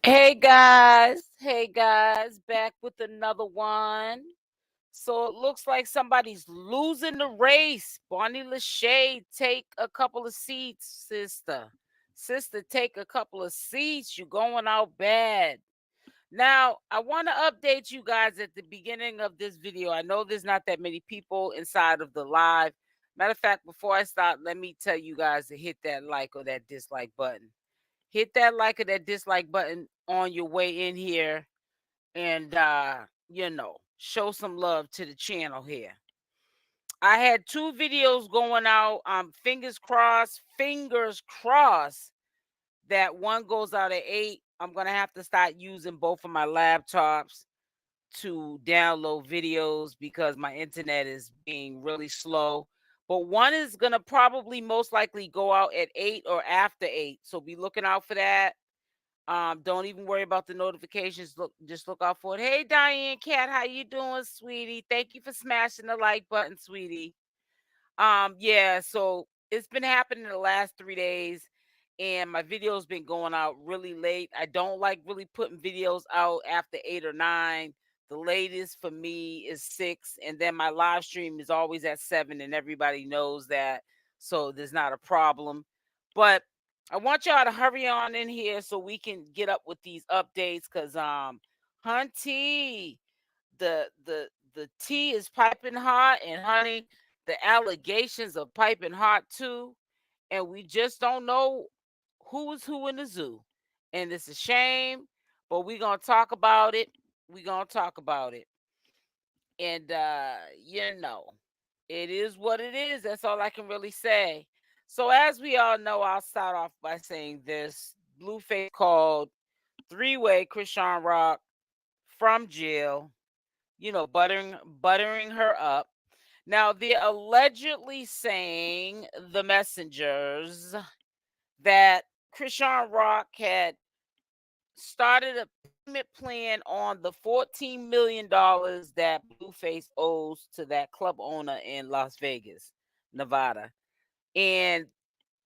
Hey guys, back with another one. So it looks like somebody's losing the race. Bonnie Lashay, take a couple of seats, sister. Sister, take a couple of seats. You're going out bad. Now, I want to update you guys at the beginning of this video. I know there's not that many people inside of the live. Matter of fact, before I start, let me tell you guys to hit that like or that dislike button. Hit that like or that dislike button on your way in here and show some love to the channel here. I had two videos going out. Fingers crossed that one goes out at 8. I'm gonna have to start using both of my laptops to download videos because my internet is being really slow. But one is gonna probably most likely go out at 8 or after 8. So be looking out for that. Don't even worry about the notifications. Just look out for it. Hey, Diane Cat, how you doing, sweetie? Thank you for smashing the like button, sweetie. Yeah, so it's been happening the last 3 days, and my video's been going out really late. I don't like really putting videos out after 8 or 9. The latest for me is 6, and then my live stream is always at 7, and everybody knows that, so there's not a problem. But I want y'all to hurry on in here so we can get up with these updates, cause Hunty, the tea is piping hot, and honey, the allegations are piping hot too, and we just don't know who is who in the zoo, and it's a shame, but we're gonna talk about it. We're gonna talk about it, and it is what it is. That's all I can really say. So as we all know, I'll start off by saying this: Blueface called three-way Christian Rock from jail, buttering her up. Now they're allegedly saying, the messengers, that Christian Rock had started a payment plan on the $14 million that Blueface owes to that club owner in Las Vegas, Nevada. And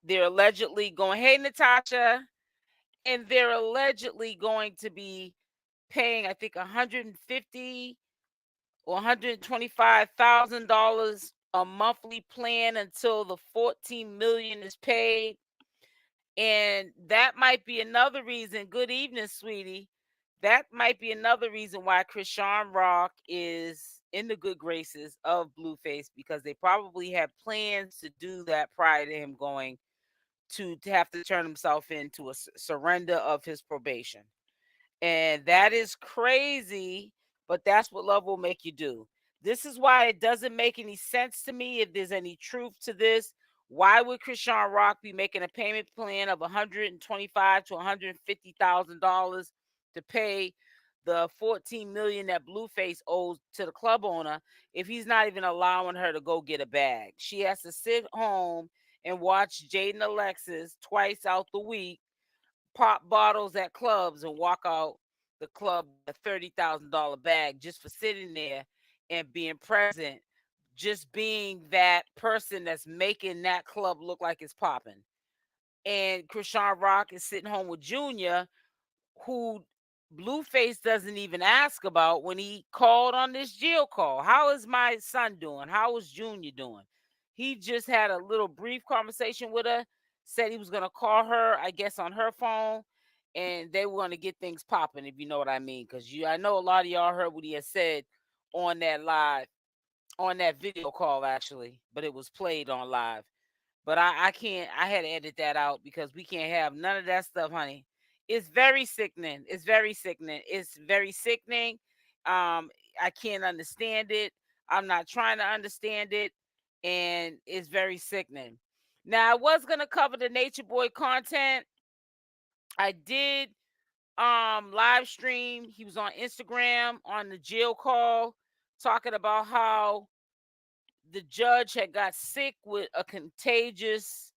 they're allegedly going, hey Natasha, and they're allegedly going to be paying, I think, 150 or $125,000 a monthly plan until the 14 million is paid. And that might be another reason. Good evening, sweetie. That might be another reason why Christian Rock is in the good graces of Blueface, because they probably had plans to do that prior to him going to have to turn himself into a surrender of his probation. And that is crazy, but that's what love will make you do. This is why it doesn't make any sense to me, if there's any truth to this. Why would Christian Rock be making a payment plan of $125,000 to $150,000 to pay the 14 million that Blueface owes to the club owner if he's not even allowing her to go get a bag? She has to sit home and watch Jaidyn Alexis twice out the week pop bottles at clubs and walk out the club with a $30,000 bag just for sitting there and being present, just being that person that's making that club look like it's popping. And Christian Rock is sitting home with Junior, who Blueface doesn't even ask about when he called on this jail call. How is my son doing? How is Junior doing? He just had a little brief conversation with her, said he was going to call her, I guess, on her phone, and they were going to get things popping, if you know what I mean. Because I know a lot of y'all heard what he had said on that live, on that video call, actually, but it was played on live. But I can't, I had to edit that out because we can't have none of that stuff, honey. It's very sickening. It's very sickening. It's very sickening. I can't understand it. I'm not trying to understand it. And it's very sickening. Now, I was gonna cover the Nature Boy content. I did live stream. He was on Instagram on the jail call talking about how the judge had got sick with a contagious,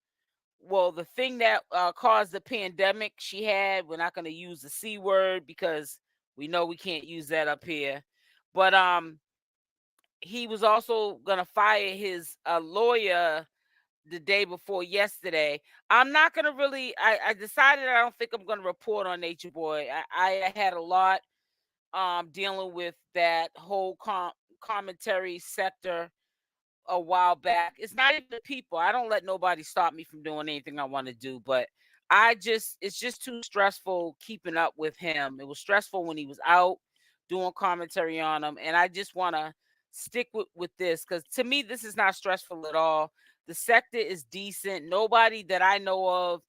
well, the thing that caused the pandemic she had. We're not going to use the C word because we know we can't use that up here. But he was also going to fire his lawyer the day before yesterday. I'm not gonna really. I decided I don't think I'm gonna report on Nature Boy. I had a lot dealing with that whole commentary sector a while back. It's not even the people. I don't let nobody stop me from doing anything I want to do, but it's just too stressful keeping up with him. It was stressful when he was out doing commentary on him, and I just want to stick with this because to me this is not stressful at all. The sector is decent. Nobody that I know of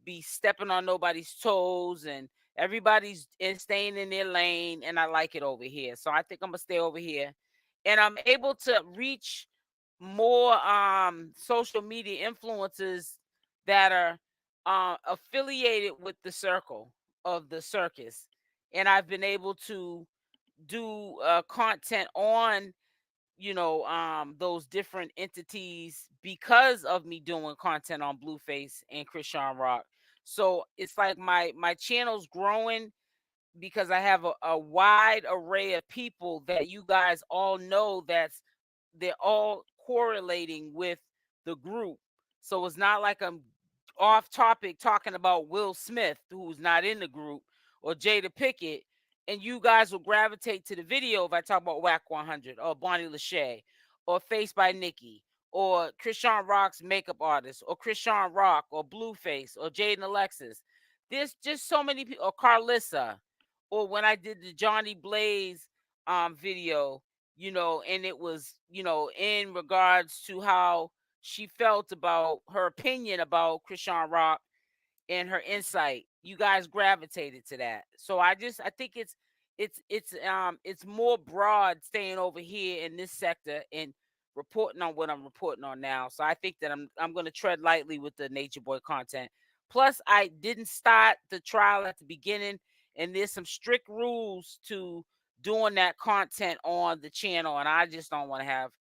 be stepping on nobody's toes, and everybody's staying in their lane, and I like it over here. So I think I'm gonna stay over here, and I'm able to reach more social media influencers that are affiliated with the circle of the circus, and I've been able to do content on those different entities because of me doing content on Blueface and Christian Rock. So it's like my channel's growing because I have a wide array of people that you guys all know they're all correlating with the group. So it's not like I'm off topic talking about Will Smith, who's not in the group, or Jada Pickett, and you guys will gravitate to the video if I talk about Wack 100 or Bonnie Lashay or Face by Nikki or Christian Rock's makeup artist or Christian Rock or Blueface or Jaidyn Alexis. There's just so many people, or Karlissa, or when I did the Johnny Blaze video, and it was, in regards to how she felt about her opinion about Christian Rock and her insight. You guys gravitated to that. So I think it's more broad staying over here in this sector and reporting on what I'm reporting on now. So I think that I'm going to tread lightly with the Nature Boy content. Plus, I didn't start the trial at the beginning, and there's some strict rules to doing that content on the channel, and I just don't want to have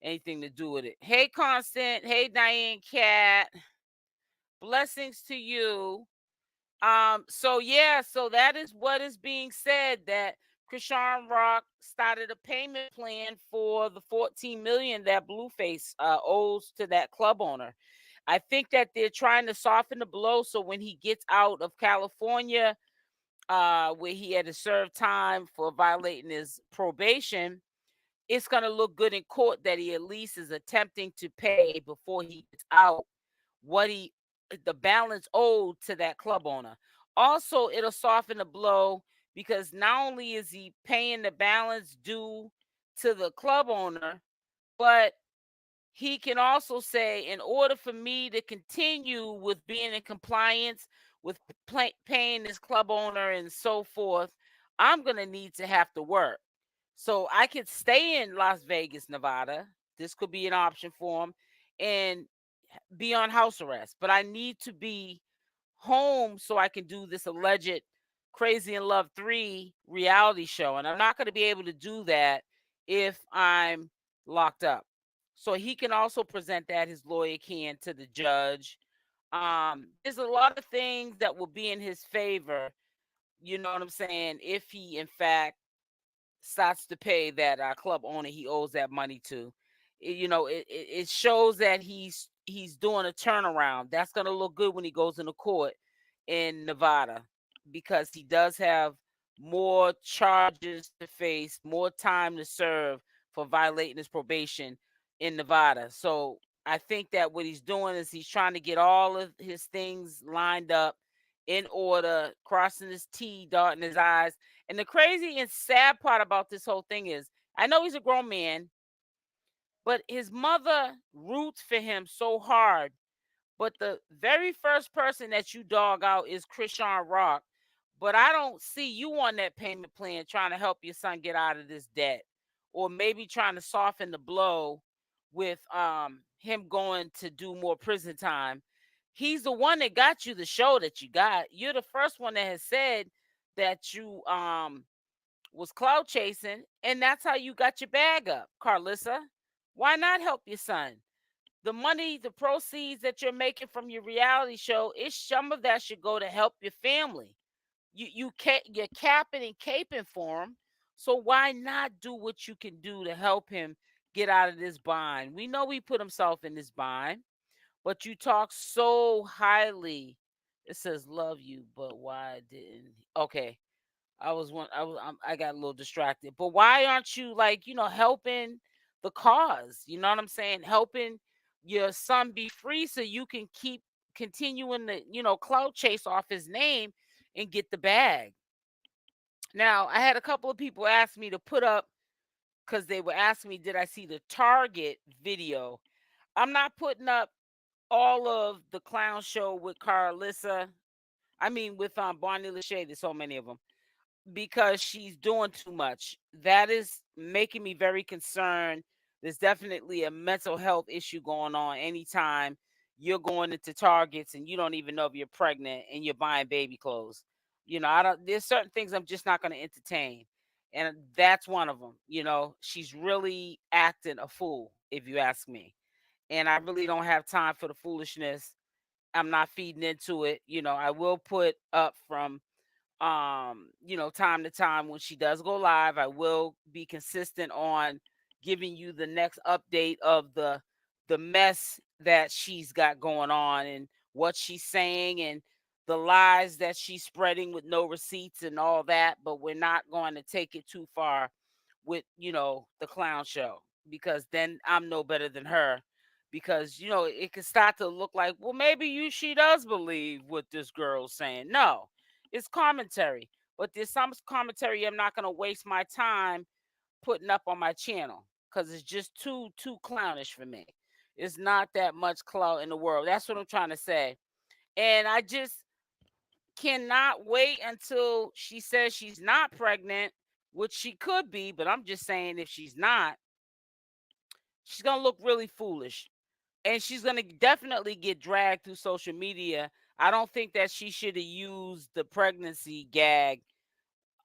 anything to do with it. Hey, Constant. Hey, Diane Cat. Blessings to you. So yeah, so that is what is being said, that Christian Rock started a payment plan for the 14 million that Blueface owes to that club owner. I think that they're trying to soften the blow so when he gets out of California, where he had to serve time for violating his probation, it's gonna look good in court that he at least is attempting to pay before he gets out what he the balance owed to that club owner. Also, it'll soften the blow because not only is he paying the balance due to the club owner, but he can also say, in order for me to continue with being in compliance with paying this club owner and so forth, I'm going to need to have to work. So I could stay in Las Vegas, Nevada. This could be an option for him and be on house arrest, but I need to be home so I can do this alleged Crazy in Love 3 reality show. And I'm not going to be able to do that if I'm locked up. So he can also present that, his lawyer can, to the judge. There's a lot of things that will be in his favor, you know what I'm saying, if he in fact starts to pay that club owner he owes that money to. It shows that he's doing a turnaround. That's going to look good when he goes into court in Nevada, because he does have more charges to face, more time to serve for violating his probation in Nevada. So I think that what he's doing is he's trying to get all of his things lined up in order, crossing his T, dotting his I's. And the crazy and sad part about this whole thing is, I know he's a grown man, but his mother roots for him so hard. But the very first person that you dog out is Christian Rock. But I don't see you on that payment plan trying to help your son get out of this debt, or maybe trying to soften the blow with him going to do more prison time. He's the one that got you the show that you got. You're the first one that has said that you was cloud chasing, and that's how you got your bag up, Karlissa. Why not help your son? The money, the proceeds that you're making from your reality show, some of that should go to help your family. You're capping and caping for him. So why not do what you can do to help him get out of this bind? We know he put himself in this bind, but you talk so highly. It says love you, but why didn't? Okay, I got a little distracted. But why aren't you, like, helping the cause? You know what I'm saying? Helping your son be free so you can keep continuing the, clout chase off his name and get the bag. Now, I had a couple of people ask me to put up, because they were asking me, did I see the Target video? I'm not putting up all of the clown show with Karlissa. I mean, with Barney Lashay. There's so many of them, because she's doing too much. That is making me very concerned. There's definitely a mental health issue going on anytime you're going into Targets and you don't even know if you're pregnant and you're buying baby clothes. I don't, there's certain things I'm just not going to entertain. And that's one of them. She's really acting a fool, if you ask me. And I really don't have time for the foolishness. I'm not feeding into it. I will put up from time to time when she does go live. I will be consistent on giving you the next update of the mess that she's got going on and what she's saying and the lies that she's spreading with no receipts and all that. But we're not going to take it too far with the clown show, because then I'm no better than her, because it can start to look like, well, maybe she does believe what this girl's saying. No, it's commentary, but there's some commentary I'm not going to waste my time putting up on my channel, because it's just too clownish for me. It's not that much clout in the world. That's what I'm trying to say. And I just cannot wait until she says she's not pregnant, which she could be, but I'm just saying, if she's not, she's going to look really foolish. And she's going to definitely get dragged through social media. I don't think that she should have used the pregnancy gag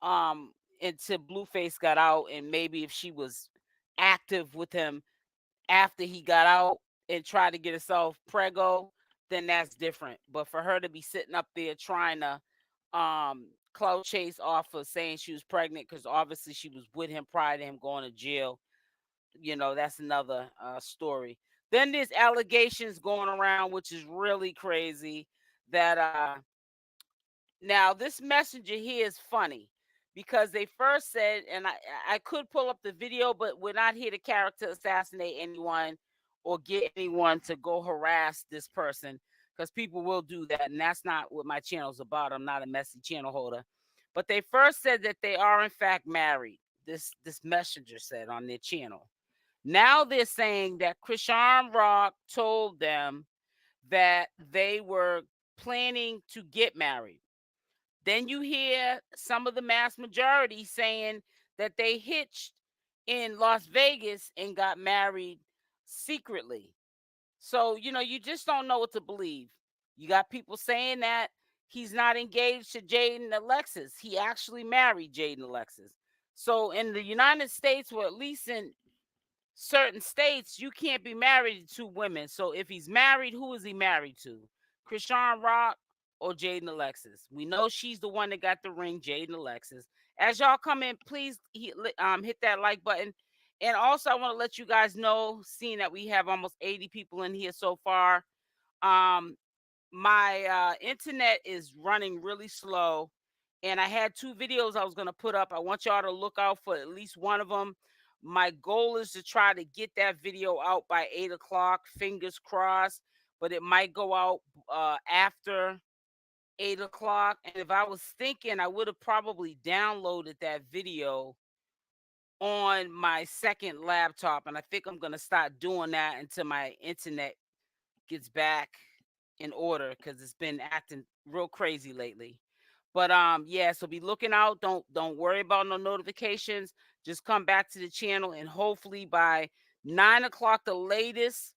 until Blueface got out, and maybe if she was active with him after he got out and tried to get herself prego, then that's different. But for her to be sitting up there trying to clout chase off of saying she was pregnant, because obviously she was with him prior to him going to jail, that's another story. Then there's allegations going around, which is really crazy, that now this messenger here is funny, because they first said, and I could pull up the video, but we're not here to character assassinate anyone or get anyone to go harass this person, because people will do that, and that's not what my channel's about. I'm not a messy channel holder. But they first said that they are in fact married. This messenger said on their channel. Now they're saying that ChriseanRock told them that they were planning to get married. Then you hear some of the mass majority saying that they hitched in Las Vegas and got married secretly. So, you just don't know what to believe. You got people saying that he's not engaged to Jaidyn and Alexis. He actually married Jaidyn and Alexis. So in the United States, or at least in certain states, you can't be married to two women. So if he's married, who is he married to? ChriseanRock or Jaidyn Alexis? We know she's the one that got the ring, Jaidyn Alexis. As y'all come in, please hit that like button. And also, I want to let you guys know, seeing that we have almost 80 people in here so far, um, my internet is running really slow, and I had two videos I was going to put up. I want y'all to look out for at least one of them. My goal is to try to get that video out by 8 o'clock, fingers crossed, but it might go out after 8 o'clock. And if I was thinking, I would have probably downloaded that video on my second laptop, and I think I'm going to start doing that until my internet gets back in order, because it's been acting real crazy lately. But yeah, so be looking out. Don't worry about no notifications. Just come back to the channel, and hopefully by 9 o'clock the latest,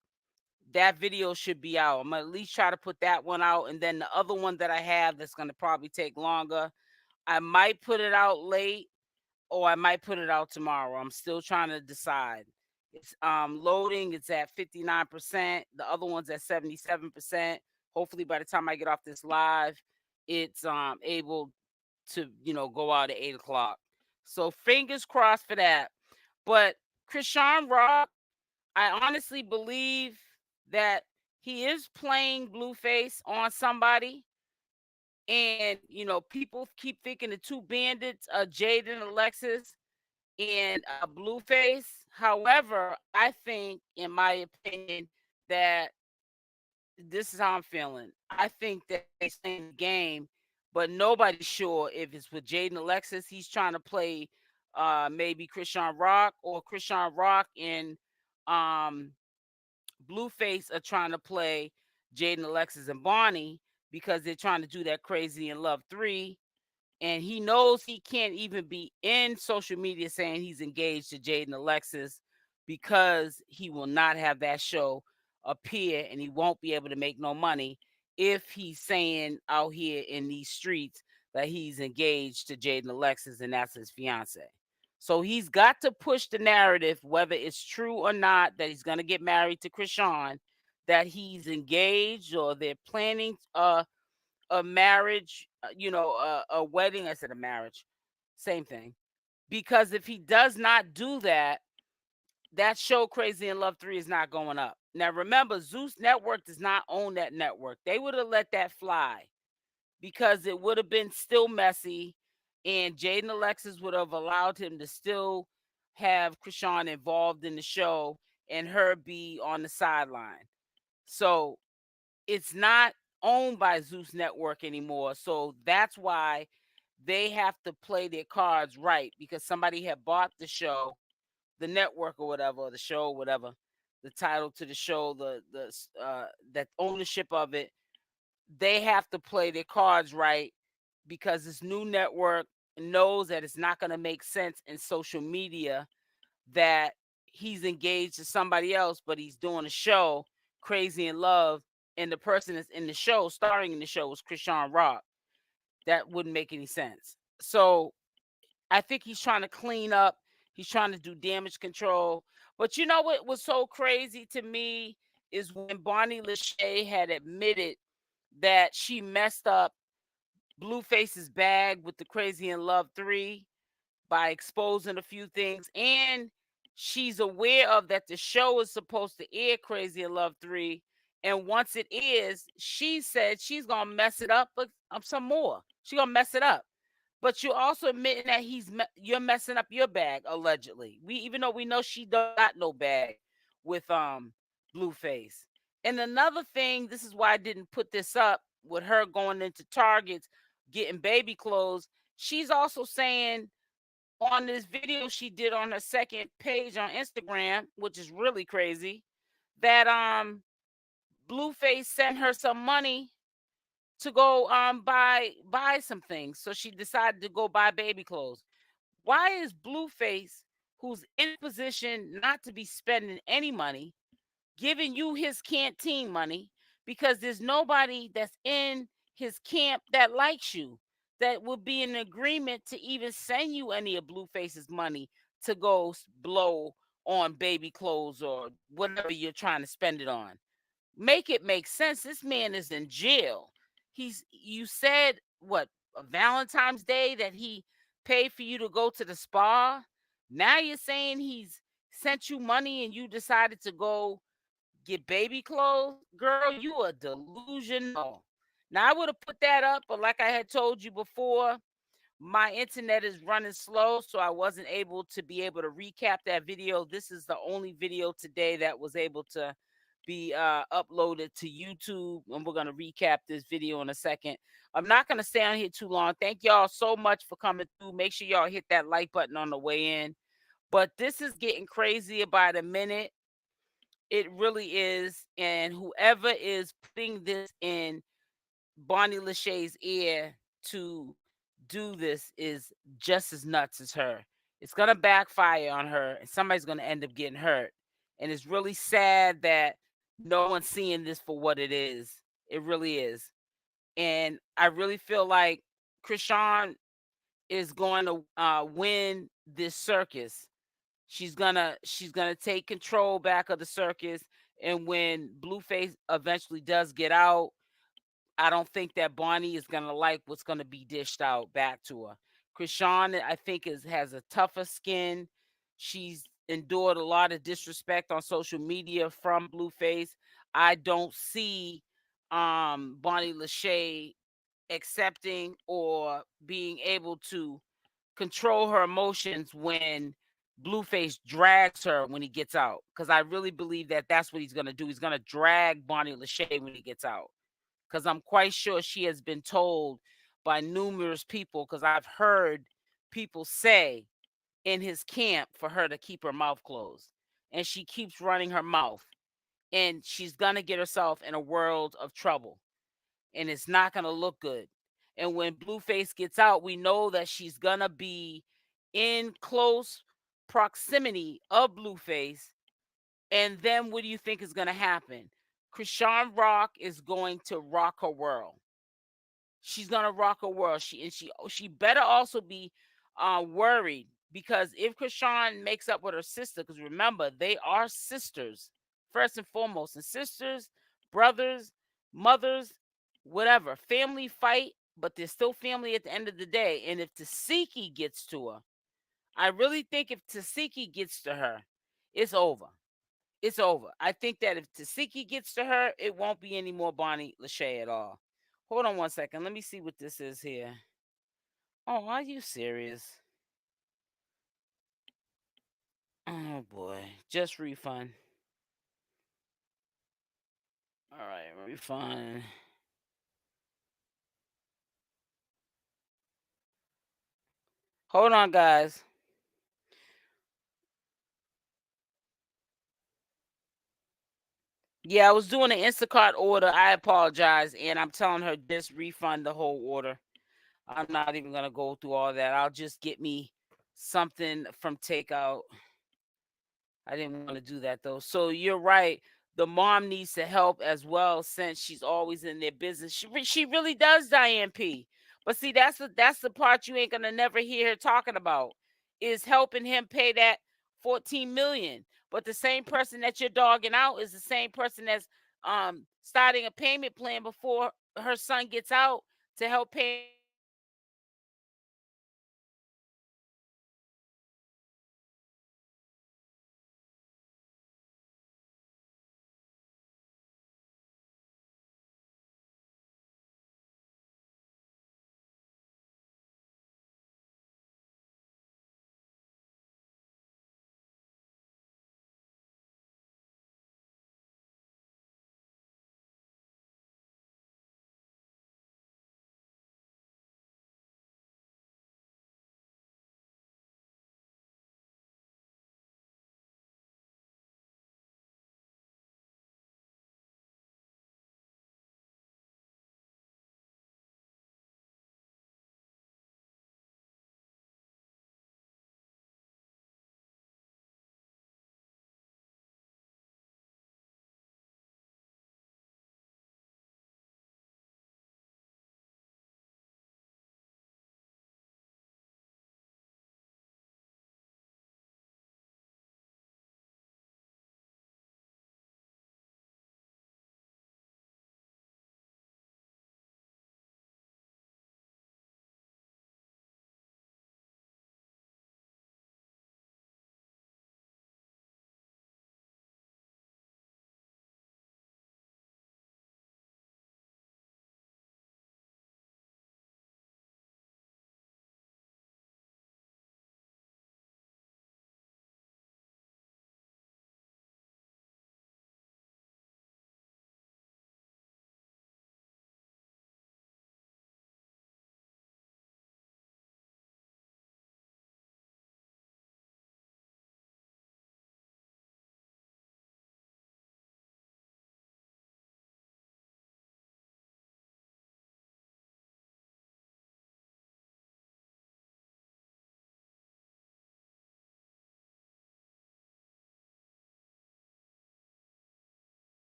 that video should be out. I'm gonna at least try to put that one out, and then the other one that I have that's gonna probably take longer, I might put it out late, or I might put it out tomorrow. I'm still trying to decide. It's loading. It's at 59%. The other one's at 77%. Hopefully by the time I get off this live, it's able to, go out at 8 o'clock. So fingers crossed for that. But ChriseanRock, I honestly believe that he is playing Blueface on somebody. And people keep thinking the two bandits are Jaidyn, Alexis, and Blueface. However, I think, in my opinion, that this is how I'm feeling. I think that he's playing the game, but nobody's sure if it's with Jaidyn Alexis. He's trying to play maybe ChriseanRock, or ChriseanRock and um, Blueface are trying to play Jaidyn Alexis and Bonnie, because they're trying to do that Crazy in Love 3. And he knows he can't even be in social media saying he's engaged to Jaidyn Alexis, because he will not have that show appear, and he won't be able to make no money if he's saying out here in these streets that he's engaged to Jaidyn Alexis and that's his fiance. So he's got to push the narrative, whether it's true or not, that he's going to get married to Chrisean, that he's engaged, or they're planning a marriage, a wedding. I said a marriage, same thing. Because if he does not do that, that show Crazy in Love 3 is not going up. Now remember, Zeus Network does not own that network. They would have let that fly, because it would have been still messy, and Jaidyn Alexis would have allowed him to still have Chrisean involved in the show and her be on the sideline. So it's not owned by Zeus Network anymore. So that's why they have to play their cards right, because somebody had bought the show, the network or whatever, or the show, whatever, the title to the show, the that ownership of it. They have to play their cards right, because this new network knows that it's not going to make sense in social media that he's engaged to somebody else, but he's doing a show, Crazy in Love, and the person that's in the show, starring in the show, was ChriseanRock. That wouldn't make any sense. So I think he's trying to clean up. He's trying to do damage control. But you know what was so crazy to me is when Bonnie Lashay had admitted that she messed up Blueface's bag with the Crazy in Love 3 by exposing a few things, and she's aware of that the show is supposed to air Crazy in Love 3, and once it is, she said she's gonna mess it up some more. She's gonna mess it up. But you're also admitting that you're messing up your bag, allegedly. Even though we know she don't got no bag with Blueface. And another thing, this is why I didn't put this up with her going into Targets getting baby clothes. She's also saying on this video she did on her second page on Instagram, which is really crazy, that Blueface sent her some money to go buy some things. So she decided to go buy baby clothes. Why is Blueface, who's in a position not to be spending any money, giving you his canteen money? Because there's nobody that's in his camp that likes you, that would be in agreement to even send you any of Blueface's money to go blow on baby clothes or whatever you're trying to spend it on. Make it make sense. This man is in jail. You said what, Valentine's Day, that he paid for you to go to the spa. Now you're saying he's sent you money and you decided to go get baby clothes. Girl, you are delusional. Now I would have put that up, but like I had told you before, my internet is running slow, so I wasn't able to recap that video. This is the only video today that was able to be uploaded to YouTube, and we're going to recap this video in a second. I'm not going to stay on here too long. Thank y'all so much for coming through. Make sure y'all hit that like button on the way in. But this is getting crazier by the minute. It really is. And whoever is putting this in Bonnie Lashay's ear to do this is just as nuts as her. It's going to backfire on her, and somebody's going to end up getting hurt. And it's really sad that no one's seeing this for what it is. It really is. And I really feel like Chrisean is going to win this circus. She's gonna take control back of the circus. And when Blueface eventually does get out, I don't think that Bonnie is gonna like what's gonna be dished out back to her. Chrisean, I think, has a tougher skin. She's endured a lot of disrespect on social media from Blueface. I don't see Bonnie Lashay accepting or being able to control her emotions when Blueface drags her when he gets out. Because I really believe that that's what he's going to do. He's going to drag Bonnie Lashay when he gets out. Because I'm quite sure she has been told by numerous people, because I've heard people say in his camp for her to keep her mouth closed. And she keeps running her mouth. And she's going to get herself in a world of trouble. And it's not going to look good. And when Blueface gets out, we know that she's going to be in close proximity of Blueface. And then what do you think is going to happen? ChriseanRock is going to rock her world. She's gonna rock her world. She better also be worried, because if Chrisean makes up with her sister, because remember, they are sisters first and foremost, and sisters, brothers, mothers, whatever, family fight, but they're still family at the end of the day. And if Tasiki gets to her, I really think if Tasiki gets to her, it's over. It's over. I think that if Tasiki gets to her, it won't be any more Bonnie Lashay at all. Hold on one second. Let me see what this is here. Oh, are you serious? Oh boy. Just refund. All right, refund. Hold on, guys. Yeah, I was doing an Instacart order. I apologize. And I'm telling her just refund the whole order. I'm not even going to go through all that. I'll just get me something from takeout. I didn't want to do that though. So you're right. The mom needs to help as well, since she's always in their business. She really does, Diane P. But see, that's the part you ain't gonna never hear her talking about, is helping him pay that 14 million. But the same person that you're dogging out is the same person that's starting a payment plan before her son gets out to help pay.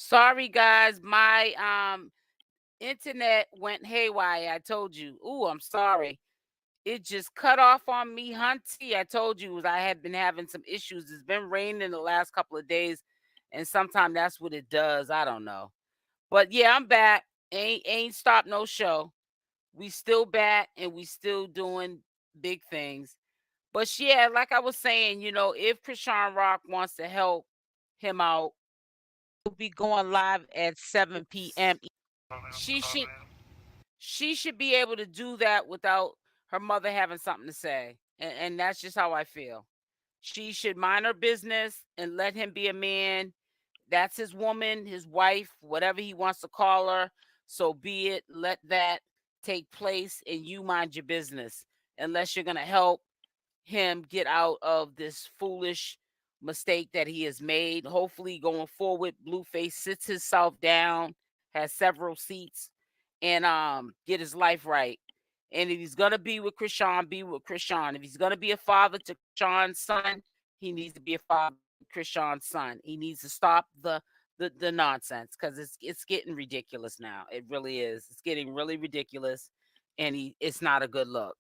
Sorry guys, my internet went haywire. I told you. Ooh, I'm sorry. It just cut off on me, Hunty. I told you I had been having some issues. It's been raining the last couple of days, And sometimes that's what it does. I don't know. But yeah, I'm back. Ain't stopped no show. We still back and we still doing big things. But yeah, like I was saying, if ChriseanRock wants to help him out, we'll be going live at 7 p.m. She should be able to do that without her mother having something to say. And that's just how I feel. She should mind her business and let him be a man. That's his woman, his wife, whatever he wants to call her. So be it. Let that take place and you mind your business. Unless you're going to help him get out of this foolish mistake that he has made. Hopefully, going forward, Blueface sits himself down, has several seats, and get his life right. And if he's gonna be with Chrisean, be with Chrisean. If he's gonna be a father to Chrisean's son, he needs to be a father to Chrisean's son. He needs to stop the nonsense because it's getting ridiculous now. It really is. It's getting really ridiculous, and it's not a good look.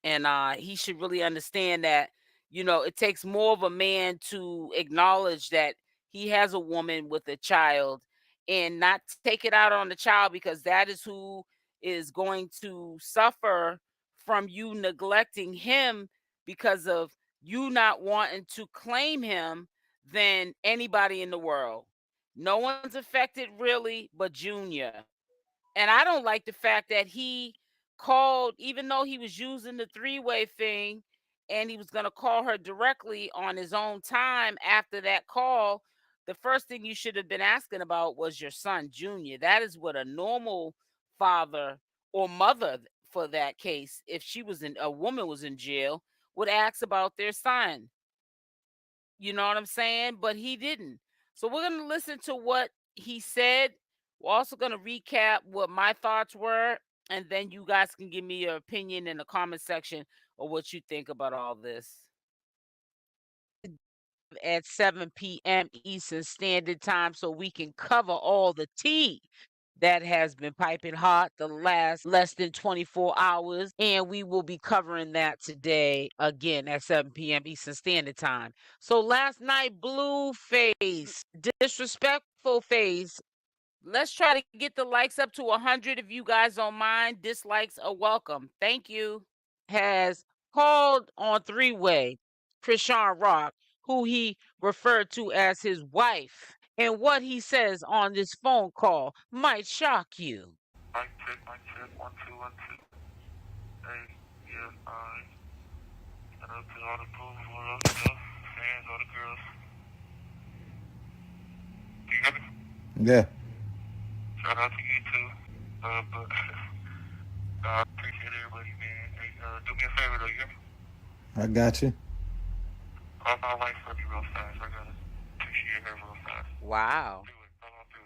And he should really understand that it takes more of a man to acknowledge that he has a woman with a child and not take it out on the child, because that is who is going to suffer from you neglecting him because of you not wanting to claim him than anybody in the world. No one's affected really but Junior. And I don't like the fact that he called, even though he was using the three-way thing and he was going to call her directly on his own time after that call. The first thing you should have been asking about was your son, Junior. That is what a normal father or mother, for that case, if a woman was in jail, would ask about their son. You know what I'm saying? But he didn't. So we're going to listen to what he said. We're also going to recap what my thoughts were, and then you guys can give me your opinion in the comment section of what you think about all this. At 7 p.m. Eastern Standard Time, so we can cover all the tea that has been piping hot the last less than 24 hours. And we will be covering that today again at 7 p.m. Eastern Standard Time. So last night, Blueface, disrespectful face. Let's try to get the likes up to 100 if you guys don't mind. Dislikes are welcome. Thank you. Has called on three-way ChriseanRock, who he referred to as his wife. And what he says on this phone call might shock you. Mic check, 1, 2, 1, 2. Hey, yeah, shout out to all the Blues world, fans, all the girls. Do you hear me? Yeah. Shout out to you too. But I appreciate everybody, man. Hey, do me a favor though, you hear me? I got you. Call my wife for me real fast. I gotta appreciate her real fast. Wow. Do it. Hold on, do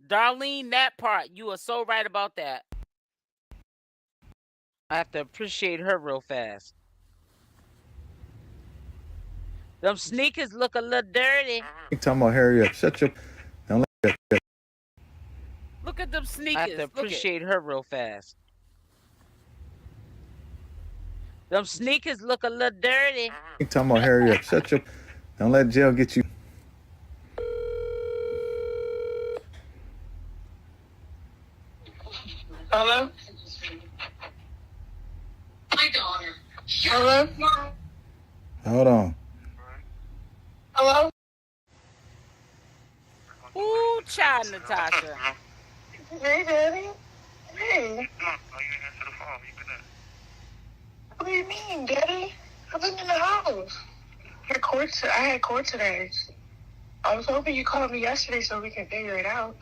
it. Darlene, that part, you are so right about that. I have to appreciate her real fast. Them sneakers look a little dirty. You talking about hurry up? Shut your. Don't let that. Look at them sneakers. I have to appreciate her real fast. Them sneakers look a little dirty. You talking about hurry up? Shut your. Don't let jail get you. Hello? My daughter. Hello? Hold on. Hello? Ooh, child, Natasha. Hey, Daddy. Hey. Why you didn't answer the phone? You been at? What do you mean, Daddy? I've been in the house. I had court today. I was hoping you called me yesterday so we can figure it out.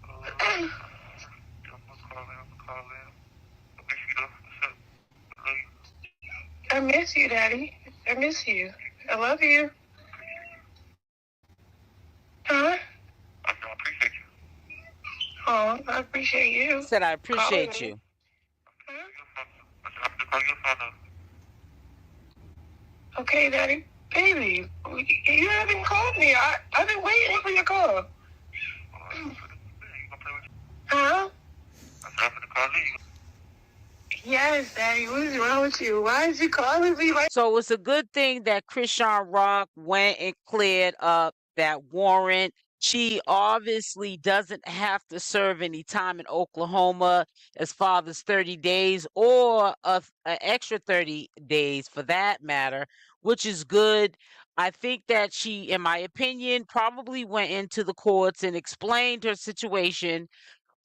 I'm call in. I miss you, Daddy. I miss you. I love you. Huh? I appreciate you. Oh, I appreciate you. Said I appreciate you. Okay, Daddy. Baby, you haven't called me. I've been waiting for your call. Huh? Yes, Daddy. What is wrong with you? Why is you calling me like? So it's a good thing that ChriseanRock went and cleared up that warrant. She obviously doesn't have to serve any time in Oklahoma as far as 30 days or an extra 30 days for that matter, which is good. I think that she, in my opinion, probably went into the courts and explained her situation.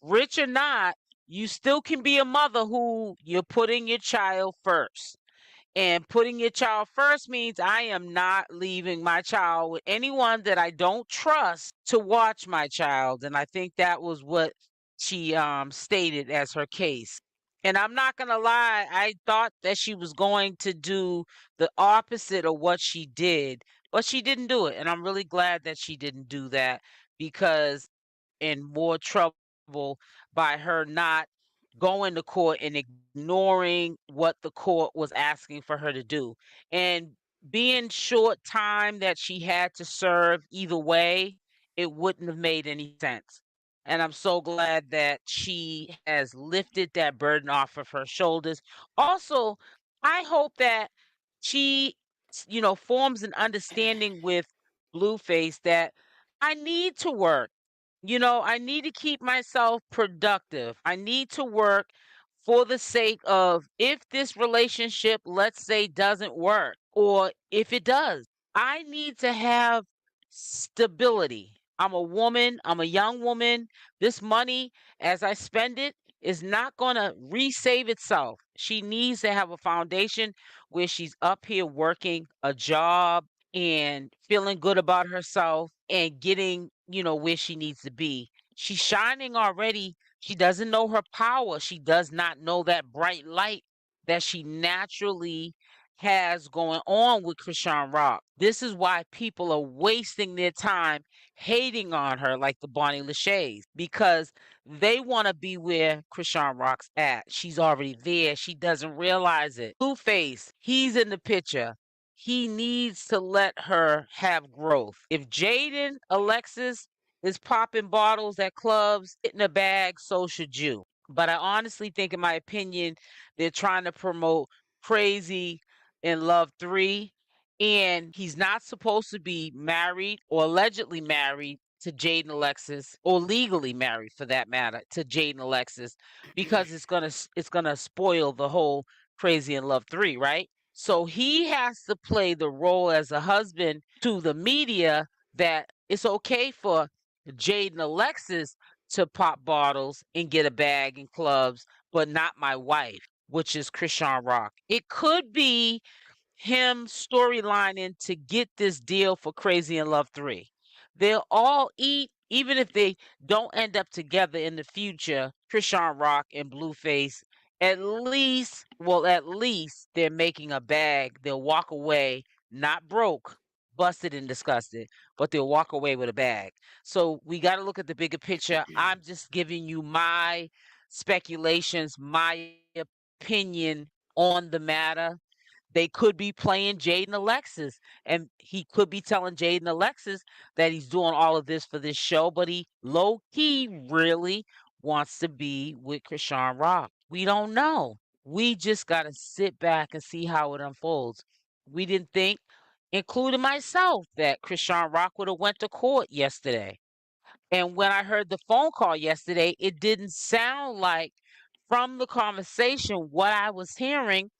Rich or not, you still can be a mother who you're putting your child first. And putting your child first means I am not leaving my child with anyone that I don't trust to watch my child. And I think that was what she stated as her case. And I'm not going to lie, I thought that she was going to do the opposite of what she did, but she didn't do it. And I'm really glad that she didn't do that because in more trouble by her not going to court and ignoring what the court was asking for her to do. And being short time that she had to serve either way, it wouldn't have made any sense. And I'm so glad that she has lifted that burden off of her shoulders. Also, I hope that she, forms an understanding with Blueface that I need to work. I need to keep myself productive. I need to work for the sake of if this relationship, let's say, doesn't work, or if it does, I need to have stability. I'm a woman, I'm a young woman. This money, as I spend it, is not going to resave itself. She needs to have a foundation where she's up here working a job and feeling good about herself and getting, where she needs to be. She's shining already. She doesn't know her power. She does not know that bright light that she naturally has going on with ChriseanRock. This is why people are wasting their time hating on her like the Bonnie Lashays, because they want to be where ChriseanRock's at. She's already there. She doesn't realize it. Blueface, he's in the picture. He needs to let her have growth. If Jaidyn, Alexis is popping bottles at clubs, getting a bag, so should you. But I honestly think, in my opinion, they're trying to promote Crazy in Love 3. And he's not supposed to be married or allegedly married to Jaidyn Alexis, or legally married for that matter to Jaidyn Alexis, because it's gonna spoil the whole Crazy in Love 3, right? So he has to play the role as a husband to the media that it's okay for Jaidyn Alexis to pop bottles and get a bag in clubs, but not my wife, which is ChriseanRock. It could be him storylining to get this deal for Crazy in Love 3. They'll all eat, even if they don't end up together in the future, ChriseanRock and Blueface. At least they're making a bag. They'll walk away not broke, busted and disgusted, but they'll walk away with a bag. So we got to look at the bigger picture. I'm just giving you my speculations, my opinion on the matter. They could be playing Jaidyn Alexis, and he could be telling Jaidyn Alexis that he's doing all of this for this show, but he low key really wants to be with ChriseanRock. We don't know. We just got to sit back and see how it unfolds. We didn't think, including myself, that ChriseanRock would have went to court yesterday. And when I heard the phone call yesterday, it didn't sound like, from the conversation, what I was hearing,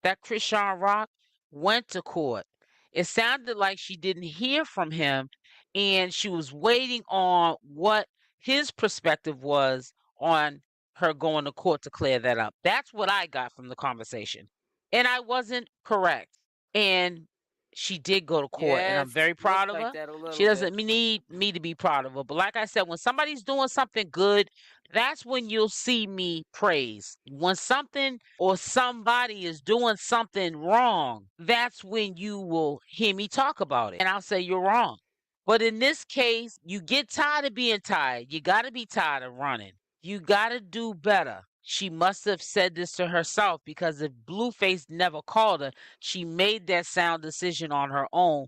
that ChriseanRock went to court. It sounded like she didn't hear from him and she was waiting on what his perspective was on her going to court to clear that up. That's what I got from the conversation. And I wasn't correct. And she did go to court, and I'm Yes, very looks proud of like her. that a She little bit. doesn't need me to be proud of her. But like I said, when somebody's doing something good, that's when you'll see me praise. When something or somebody is doing something wrong, that's when you will hear me talk about it. And I'll say you're wrong. But in this case, you get tired of being tired. You got to be tired of running. You got to do better. She must have said this to herself, because if Blueface never called her, she made that sound decision on her own.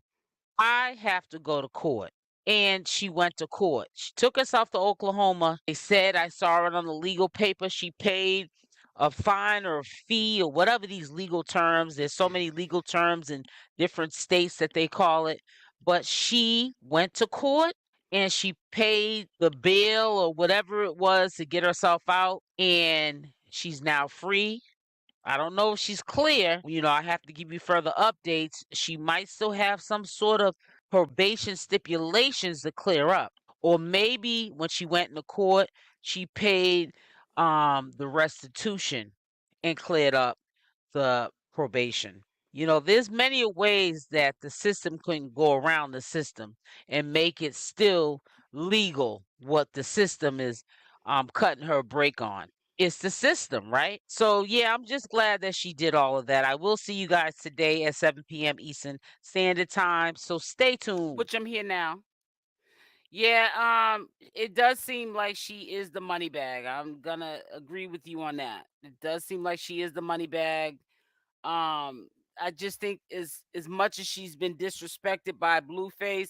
I have to go to court. And she went to court. She took herself to Oklahoma. They said, I saw it on the legal paper, she paid a fine or a fee or whatever these legal terms. There's so many legal terms in different states that they call it. But she went to court and she paid the bill or whatever it was to get herself out, and she's now free. I don't know if she's clear. I have to give you further updates. She might still have some sort of probation stipulations to clear up. Or maybe when she went into court, she paid the restitution and cleared up the probation. There's many ways that the system can go around the system and make it still legal what the system is cutting her break on. It's the system, right? So yeah, I'm just glad that she did all of that. I will see you guys today at 7 p.m. Eastern Standard Time. So stay tuned. Which I'm here now. Yeah, it does seem like she is the money bag. I'm gonna agree with you on that. It does seem like she is the money bag. I just think as much as she's been disrespected by Blueface,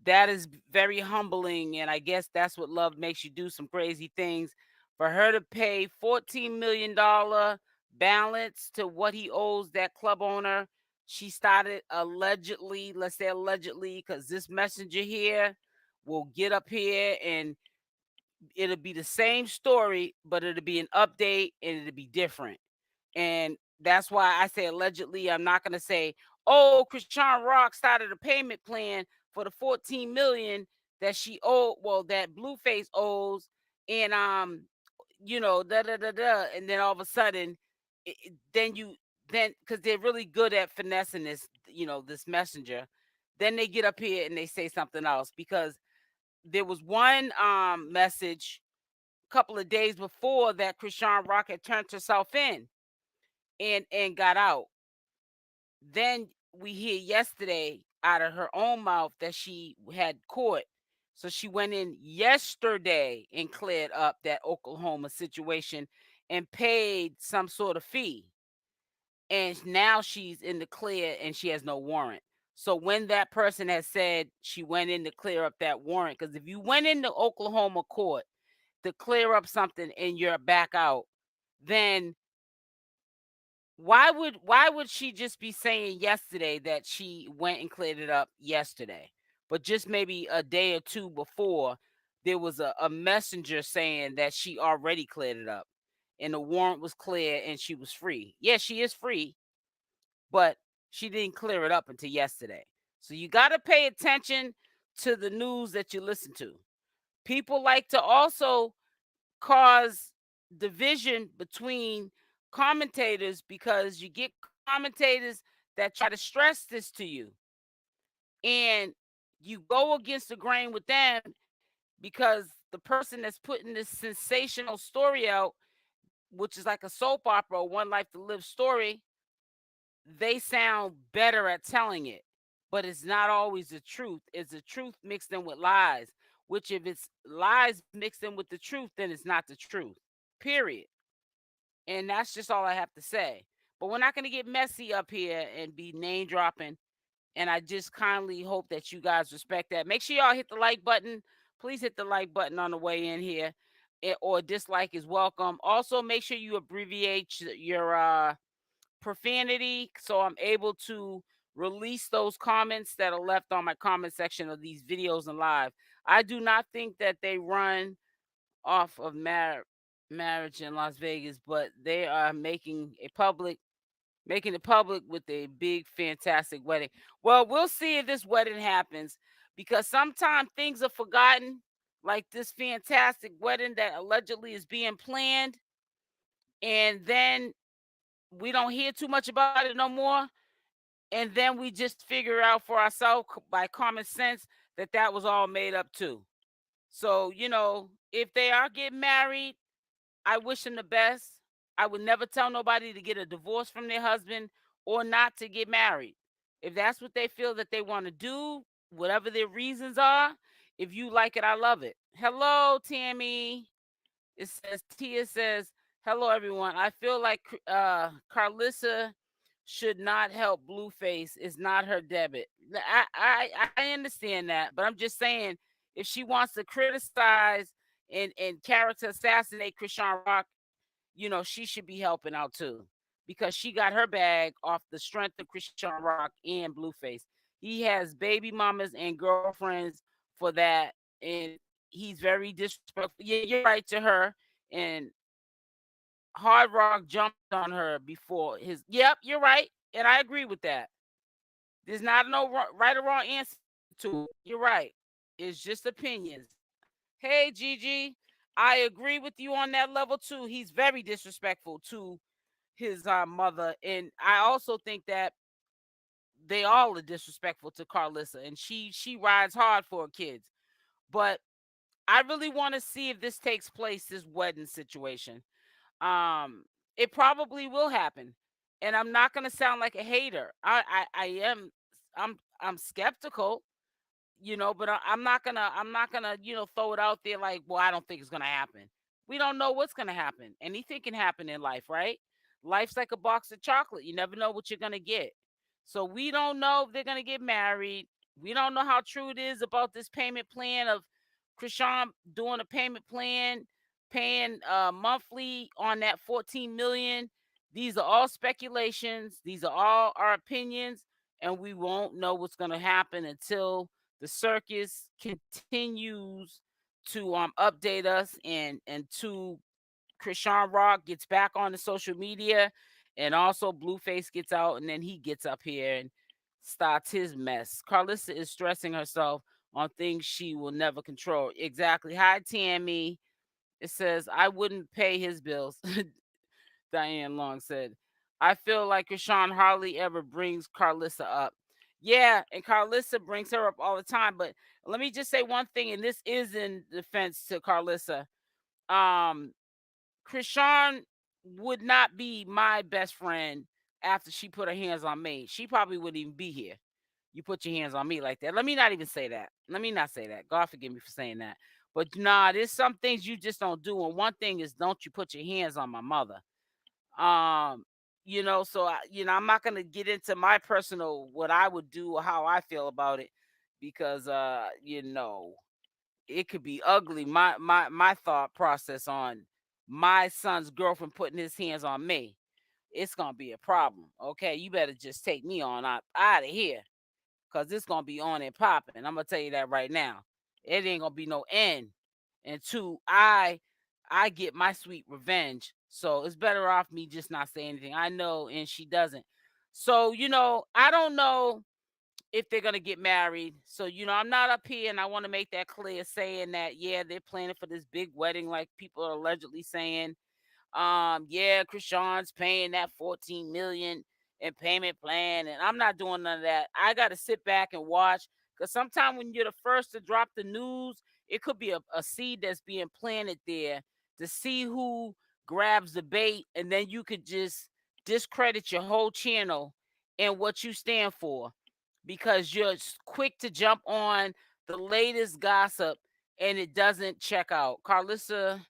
that is very humbling, and I guess that's what love makes you do some crazy things. For her to pay $14 million balance to what he owes that club owner, she started allegedly, let's say allegedly, because this messenger here will get up here and it'll be the same story, but it'll be an update and it'll be different. And that's why I say allegedly. I'm not gonna say, oh, ChriseanRock started a payment plan for the 14 million that she owed, well, that Blueface owes, and da da da da, and then all of a sudden, then because they're really good at finessing this, this messenger, then they get up here and they say something else because there was one message a couple of days before that ChriseanRock had turned herself in and got out. Then we hear yesterday out of her own mouth that she had court. So she went in yesterday and cleared up that Oklahoma situation and paid some sort of fee. And now she's in the clear and she has no warrant. So when that person has said she went in to clear up that warrant, because if you went into Oklahoma court to clear up something and you're back out, then why would she just be saying yesterday that she went and cleared it up yesterday? But just maybe a day or two before, there was a messenger saying that she already cleared it up and the warrant was clear and she was free. Yeah, she is free, but she didn't clear it up until yesterday. So you got to pay attention to the news that you listen to. People like to also cause division between commentators because you get commentators that try to stress this to you and you go against the grain with them because the person that's putting this sensational story out, which is like a soap opera or One Life to Live story, they sound better at telling it, but it's not always the truth. It's the truth mixed in with lies, which if it's lies mixed in with the truth, then it's not the truth, period. And that's just all I have to say. But we're not going to get messy up here and be name dropping. And I just kindly hope that you guys respect that. Make sure y'all hit the like button. Please hit the like button on the way in here. Or dislike is welcome. Also, make sure you abbreviate your profanity so I'm able to release those comments that are left on my comment section of these videos and live. I do not think that they run off of marriage in Las Vegas, but they are making it public with a big, fantastic wedding. Well, we'll see if this wedding happens because sometimes things are forgotten, like this fantastic wedding that allegedly is being planned, and then we don't hear too much about it no more. And then we just figure out for ourselves by common sense that that was all made up too. So, if they are getting married, I wish them the best. I would never tell nobody to get a divorce from their husband or not to get married. If that's what they feel that they want to do, whatever their reasons are, if you like it, I love it. Hello, Tammy. It says, Tia says, hello, everyone. I feel like Karlissa should not help Blueface. It's not her debit. I understand that, but I'm just saying if she wants to criticize and character assassinate ChriseanRock she should be helping out too, because she got her bag off the strength of Chrisean Rock and Blueface. He has baby mamas and girlfriends for that, and he's very disrespectful. Yeah, you're right to her. And Hard Rock jumped on her before his. Yep, you're right, and I agree with that. There's not no right or wrong answer to it. You're right. It's just opinions. Hey, Gigi, I agree with you on that level too. He's very disrespectful to his mother, and I also think that they all are disrespectful to Karlissa, and she rides hard for her kids. But I really want to see if this takes place, this wedding situation. Um, it probably will happen, and I'm not gonna sound like a hater. I am. I'm skeptical, but I'm not gonna throw it out there like, well, I don't think it's gonna happen. We don't know what's gonna happen. Anything can happen in life, right? Life's like a box of chocolate. You never know what you're gonna get. So we don't know if they're gonna get married. We don't know how true it is about this payment plan of Chrisean doing a payment plan, paying monthly on that 14 million. These are all speculations. These are all our opinions, and we won't know what's gonna happen until the circus continues to update us, and to Chrisean Rock gets back on the social media, and also Blueface gets out, and then he gets up here and starts his mess. Karlissa is stressing herself on things she will never control. Exactly. Hi, Tammy. It says, I wouldn't pay his bills. Diane Long said, I feel like Chrisean hardly ever brings Karlissa up. Yeah, and Karlissa brings her up all the time. But let me just say one thing, and this is in defense to Karlissa. Um, Chrisean would not be my best friend after she put her hands on me. She probably wouldn't even be here. You put your hands on me like that. Let me not even say that. Let me not say that. God forgive me for saying that. But nah, there's some things you just don't do. And one thing is, don't you put your hands on my mother. Um, so I'm not gonna get into my personal what I would do or how I feel about it, because it could be ugly. My thought process on my son's girlfriend putting his hands on me, it's gonna be a problem. Okay, you better just take me on out of here, because it's gonna be on and popping. I'm gonna tell you that right now. It ain't gonna be no end until I get my sweet revenge. So it's better off me just not say anything. I know, and she doesn't. So I don't know if they're gonna get married. So I'm not up here, and I want to make that clear, saying that yeah, they're planning for this big wedding, like people are allegedly saying. Yeah, Chrisean's paying that 14 million in payment plan, and I'm not doing none of that. I got to sit back and watch, because sometimes when you're the first to drop the news, it could be a seed that's being planted there to see who grabs the bait, and then you could just discredit your whole channel and what you stand for, because you're quick to jump on the latest gossip and it doesn't check out. Karlissa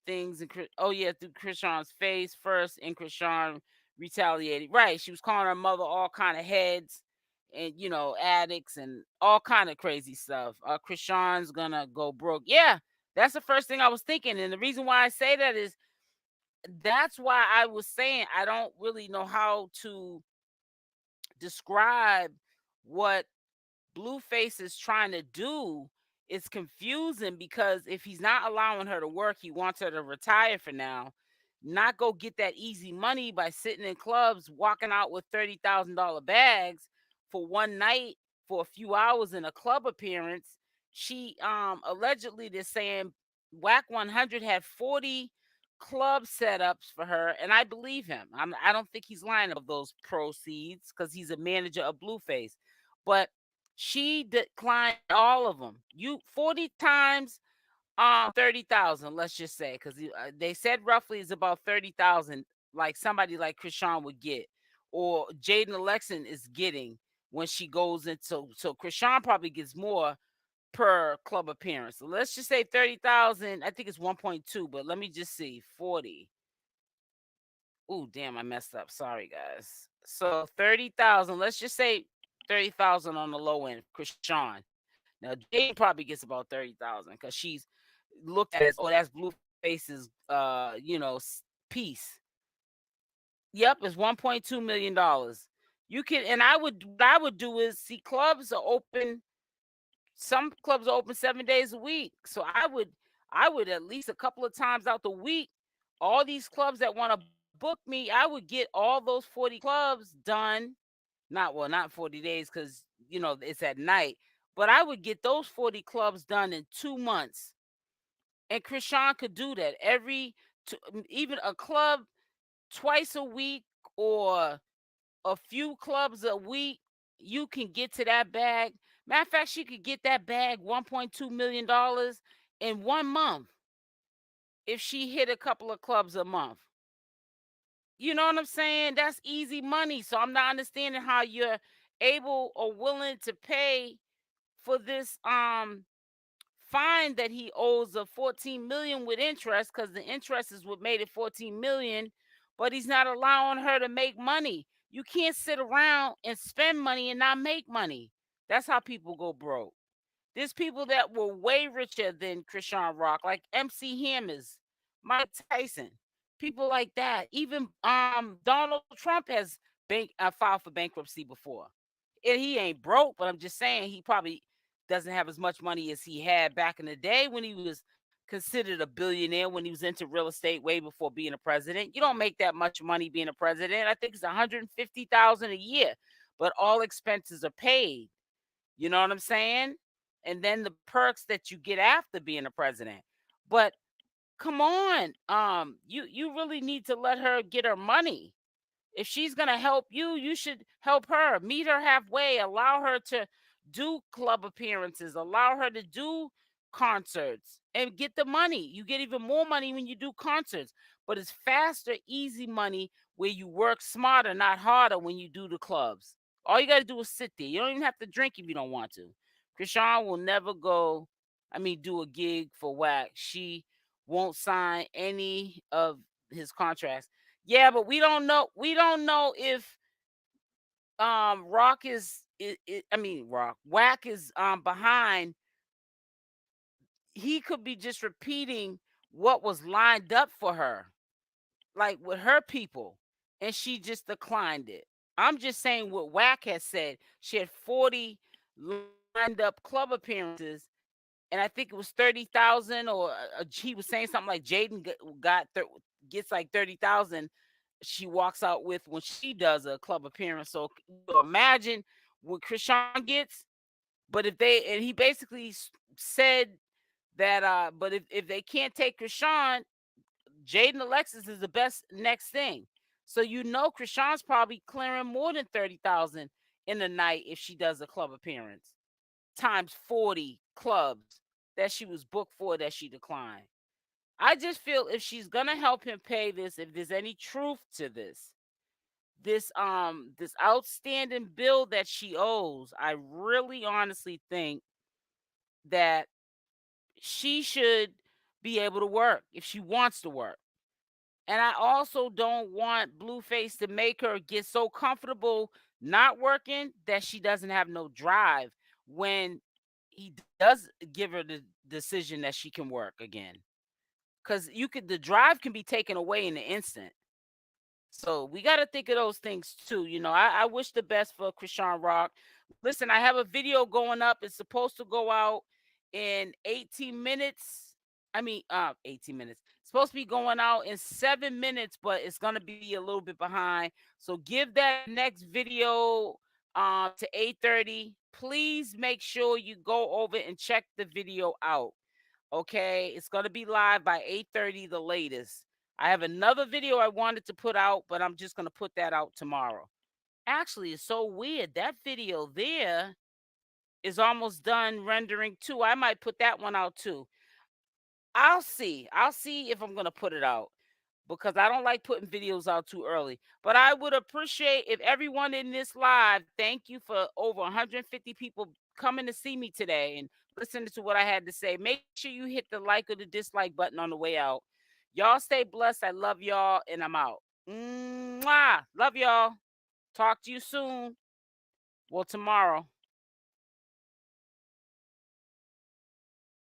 things and oh yeah, through Chrisean's face first, and Chrisean retaliated. Right, she was calling her mother all kind of heads, and addicts and all kind of crazy stuff. Chrisean's gonna go broke. Yeah, that's the first thing I was thinking, and the reason why I say that is that's why I was saying I don't really know how to describe what Blueface is trying to do. Is confusing, because if he's not allowing her to work, he wants her to retire for now, not go get that easy money by sitting in clubs, walking out with $30,000 bags for one night for a few hours in a club appearance. She allegedly, they're saying Wack 100 had 40 club setups for her, and I believe him. I don't think he's lying about those proceeds, because he's a manager of Blueface. But she declined all of them. You 40 times 30,000, let's just say, because they said roughly is about 30,000, like somebody like Chrisean would get, or Jaidyn Alexis is getting when she goes into. So Chrisean probably gets more per club appearance. So let's just say 30,000. I think it's 1.2, but let me just see. 40. Oh, damn, I messed up. Sorry, guys. So 30,000. Let's just say 30,000 on the low end, Chrisean. Now Jaidyn probably gets about 30,000, because she's looked at as, oh, that's Blueface Blueface's piece. Yep, it's $1.2 million. You can, and what I would do is see clubs are open. Some clubs are open 7 days a week, so I would at least a couple of times out the week. All these clubs that want to book me, I would get all those 40 clubs done. Not 40 days because it's at night, but I would get those 40 clubs done in 2 months. And Chrisean could do that even a club twice a week or a few clubs a week. You can get to that bag. Matter of fact, she could get that bag $1.2 million in 1 month if she hit a couple of clubs a month. You know what I'm saying? That's easy money. So I'm not understanding how you're able or willing to pay for this fine that he owes of 14 million with interest, because the interest is what made it 14 million, but he's not allowing her to make money. You can't sit around and spend money and not make money. That's how people go broke. There's people that were way richer than Chrisean Rock, like MC Hammers, Mike Tyson, people like that. Even Donald Trump has filed for bankruptcy before. And he ain't broke, but I'm just saying he probably doesn't have as much money as he had back in the day when he was considered a billionaire, when he was into real estate way before being a president. You don't make that much money being a president. I think it's 150,000 a year, but all expenses are paid. You know what I'm saying? And then the perks that you get after being a president. But come on, you really need to let her get her money. If she's going to help you, you should help her. Meet her halfway. Allow her to do club appearances. Allow her to do concerts and get the money. You get even more money when you do concerts, but it's faster, easy money where you work smarter, not harder when you do the clubs. All you got to do is sit there. You don't even have to drink if you don't want to. Chrisean will never do a gig for Wack. She won't sign any of his contracts. Yeah, but we don't know. We don't know if Rock is Rock Wack is behind. He could be just repeating what was lined up for her, like with her people, and she just declined it. I'm just saying what Wack has said. She had 40 lined up club appearances, and I think it was 30,000, or he was saying something like Jaidyn gets like 30,000. She walks out with when she does a club appearance. So imagine what Chrisean gets. But he basically said that, but if they can't take Chrisean, Jaidyn Alexis is the best next thing. So Chrisean's probably clearing more than 30,000 in a night if she does a club appearance, times 40 clubs that she was booked for that she declined. I just feel if she's gonna help him pay this, if there's any truth to this outstanding bill that she owes, I really honestly think that she should be able to work if she wants to work. And I also don't want Blueface to make her get so comfortable not working that she doesn't have no drive when he does give her the decision that she can work again. Because the drive can be taken away in an instant. So we got to think of those things too. I wish the best for Chrisean Rock. Listen, I have a video going up. It's supposed to go out in 18 minutes. 18 minutes. It's supposed to be going out in 7 minutes, but it's going to be a little bit behind. So give that next video to 8:30. Please make sure you go over and check the video out. Okay, it's going to be live by 8:30 the latest. I have another video I wanted to put out, but I'm just going to put that out tomorrow. Actually, it's so weird. That video there is almost done rendering too. I might put that one out too. I'll see. I'll see if I'm going to put it out, because I don't like putting videos out too early. But I would appreciate if everyone in this live, thank you for over 150 people coming to see me today and listening to what I had to say. Make sure you hit the like or the dislike button on the way out. Y'all stay blessed. I love y'all, and I'm out. Mwah! Love y'all. Talk to you soon. Well, tomorrow.